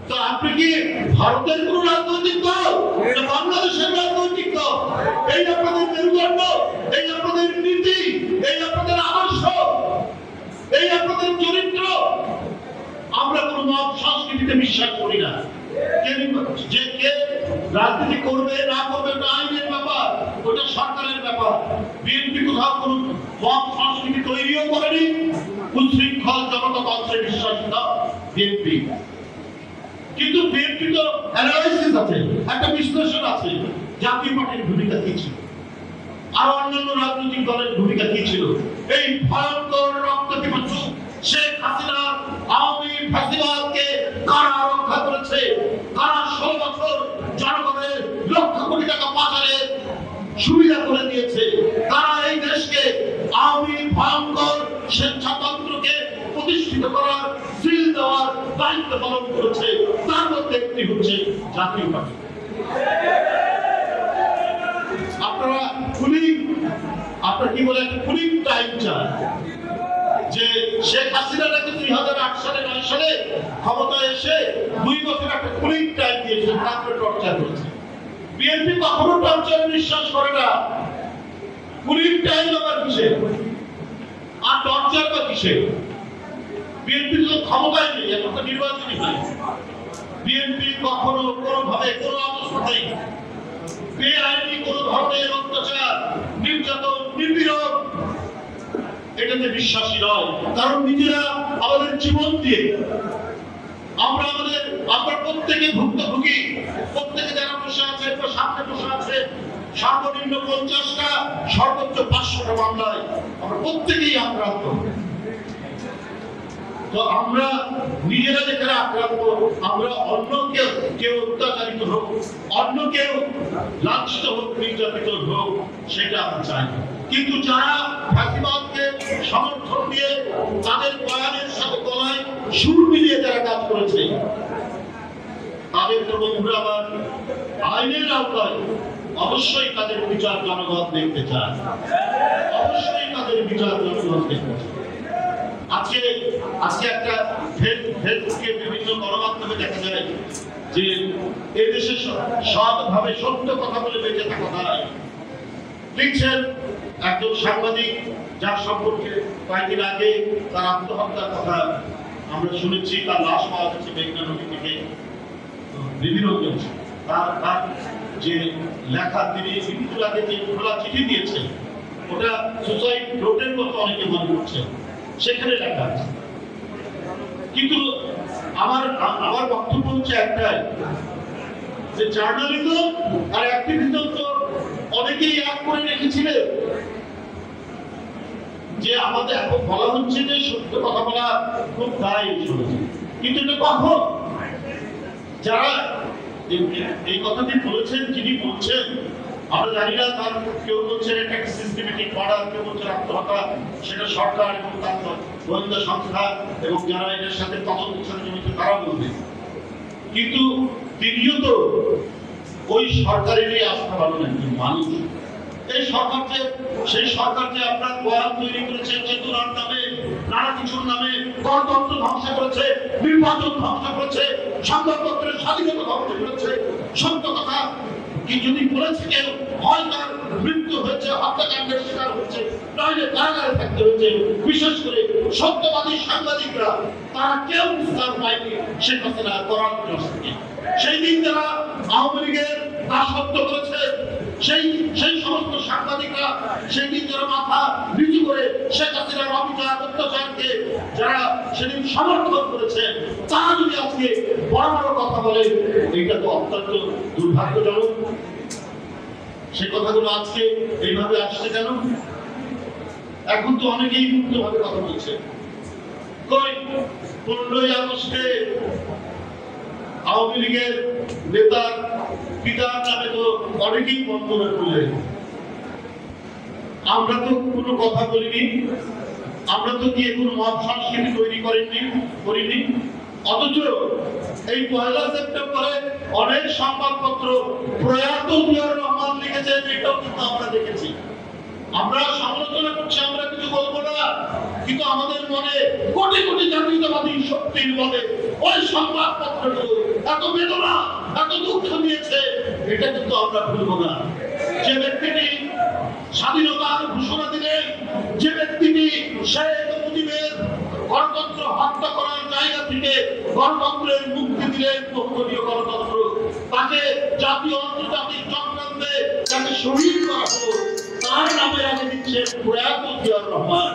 তো আপনি কি ভারতের কোন রাজনৈতিক দল, বাংলাদেশের রাজনৈতিক দল? এই আপনাদের মেরুদণ্ড, এই আপনাদের নীতি, এই আপনাদের আদর্শ, এই আপনাদের চরিত্র। আমরা কোন মত সংস্কৃতিতে বিশ্বাস করি না। যে কে রাজনীতি করবে না করবে ওটা আইনের ব্যাপার, ওটা সরকারের ব্যাপার। বিএনপি কোথাও কোন মত সংস্কৃতি তৈরিও করেনি, উচ্ছৃঙ্খল জনতাতন্ত্রে বিশ্বাসী না বিএনপি। কিন্তু বিএনপি তো অ্যানালাইসিস আছে, একটা বিশ্লেষণ আছে, জাতীয় পার্টির ভূমিকা কি ছিল, আর অন্যান্য রাজনৈতিক দলের ভূমিকা কি ছিল। এই ভয়ঙ্কর রক্তপিপাসু শেখ হাসিনা আওয়ামী ফ্যাসিবাদকে কারা রক্ষা করেছে? কারা 16 বছর জনগণের লক্ষ কোটি টাকা পাচারের সুবিধা করে দিয়েছে? তারা এই দেশকে আওয়ামী ভয়ঙ্কর স্বেচ্ছাতন্ত্রকে প্রতিষ্ঠিত করার, সিল দেওয়ার দায়িত্ব পালন করেছে। তার মধ্যে একটি হচ্ছে জাতীয় পার্টি। আপনারা আপনারা কি বলে একটা কুলিং টাইম চান, যে শেখ হাসিনা নাকি 2008 সালে 9 সালে ক্ষমতায় এসে 2 বছর একটা কুলিং টাইম দিয়েছে, তারপরে টর্চার করেছে। বিএনপি কখনো টর্চারে বিশ্বাস করে না। কুলিং টাইম আবার কিসে, আর টর্চার বা কিসে? বিএনপি তো ক্ষমতায় নেই, এখন তো নির্বাচনই হয়। বিএনপি কখনো কোনোভাবে কোনো অবস্থাতেই বেআইনি কোনো ধরনের অত্যাচার, নির্যাতন, নিপীড়ন এটাতে বিশ্বাসী নয়। কারণ নিজেরা আমাদের জীবন দিয়ে আমরা প্রত্যেকে ভুক্তভোগী। প্রত্যেকে যারা বসে আছে, সামনে বসে আছে, সর্বনিম্ন 50টা, সর্বোচ্চ 500টা মামলায় আমরা প্রত্যেকেই আক্রান্ত। তো আমরা নিজেরা যেখানে আক্রান্ত, আমরা অন্য কেউ অত্যাচারিত হোক, অন্য কেউ লাঞ্ছিত হোক, নির্যাতিত হোক, সেটা আমরা চাই। কিন্তু যারা ফ্যাসিবাদকে সমর্থন দিয়ে তাদের বয়ানের সাথে গলায় সুর মিলিয়ে যারা কাজ করেছে, তাদের তো বন্ধুরা আবার আইনের আওতায় অবশ্যই তাদের বিচার জনগণ দেখতে চায়, অবশ্যই তাদের বিচার জনগণ দেখতে চায়। আজকে একটা ফেসবুকে বিভিন্ন গণমাধ্যমে দেখা যায় যে এদেশে সৎভাবে সত্য কথা বলে বেঁচে থাকা যায়। লিখছেন একজন সাংবাদিক, যার সম্পর্কে কয়েকদিন আগে তার আত্মহত্যার কথা আমরা শুনেছি, তার লাশ পাওয়া যাচ্ছে মেঘনা নদী থেকে। বিভিন্ন তার যে লেখা, তিনি মৃত্যুর আগে যে খোলা চিঠি দিয়েছেন, ওটা সুসাইড নোটের মতো অনেকে মনে করছেন, সেখানে লেখা আছে। কিন্তু আমার বক্তব্য হচ্ছে একটাই, যে জার্নালিজম আর অ্যাক্টিভিজম তো অনেকেই এক করে রেখেছিলেন। যে আমাদের এখন বলা হচ্ছে যে সত্য কথা বলা খুব দায়, কিন্তু এটা কখন? যারা এই কথাটি বলেছেন, যিনি বলছেন, আমরা জানি না, তার কেউ বলছেন এটা একটা সিস্টেমেটিক অর্ডার, কেউ বলছেন আত্মহত্যা, সেটা সরকার এবং তার গোয়েন্দা সংস্থা এবং যারা এটার সাথে তদন্তের সাথে জড়িত তারা বলবে। কিন্তু তিনিও তো ওই সরকারেরই আস্থা পাবেন একজন মানুষ। এই সরকার যে, সেই সরকার যে আপনার বয়ান তৈরি করেছে চেতনার নামে, নানা কিছুর নামে, গণতন্ত্র ধ্বংস করেছে, নির্বাচন ধ্বংস করেছে, সংবাদপত্রের স্বাধীনতা ধ্বংস করেছে। সত্য কথা কি যদি বলেছে কেউ, হয় তার মৃত্যু হয়েছে, হত্যাকাণ্ডের শিকার হয়েছে, নইলে কারাগারে থাকতে হয়েছে। বিশেষ করে সত্যবাদী সাংবাদিকরা, তারা কেউ বিস্তার পায়নি শেখ হাসিনা করার থেকে। সেই দিন যারা আওয়ামী লীগের দাসত্ব করেছে, সেই সমস্ত সাংবাদিকরা সেই দিন যারা মাথা নিচু করে শেখ হাসিনার অবিচার অত্যাচারকে যারা সেদিন সমর্থন করেছে, তারা যদি আজকে বড় বড় কথা বলে, এটা তো অত্যন্ত দুর্ভাগ্যজনক। সে কথাগুলো আজকে এইভাবে আসছে কেন? এখন তো অনেকেই মুক্তভাবে কথা বলছে। কই 15ই আগস্টে আওয়ামী লীগের নেতার পিতার নামে তো অনেকেই মন্তব্য করলেন। আমরা তো কোনো কথা বলিনি, আমরা তো গিয়ে কোনো মত সংস্কৃতি তৈরি করিনি। অথচ এই 1 সেপ্টেম্বরে অনেক সংবাদপত্র প্রয়াত জিয়াউর রহমান লিখেছেন, এটাও কিন্তু আমরা দেখেছি। আমরা সমালোচনা করছি, আমরা কিছু বলবো না, কিন্তু আমাদের মনে কোটি কোটি জাতীয়তাবাদী শক্তির বলে ওই সংবাদপত্রগুলো এত বেদনা, এত দুঃখ দিয়েছে, এটা কিন্তু আমরা ভুলব না। যে ব্যক্তিটি স্বাধীনতার ঘোষণা দিলেন, যে ব্যক্তিটি শেখ মুজিবের গণতন্ত্র হত্যা করার জায়গা থেকে গণতন্ত্রের মুক্তি দিলেন, বহুদলীয় গণতন্ত্র, তাকে জাতীয় আন্তর্জাতিক চক্রান্তে তাকে শহীদ করা হলো, তার নামে আগে দিচ্ছেন প্রয়াত জিয়াউর রহমান।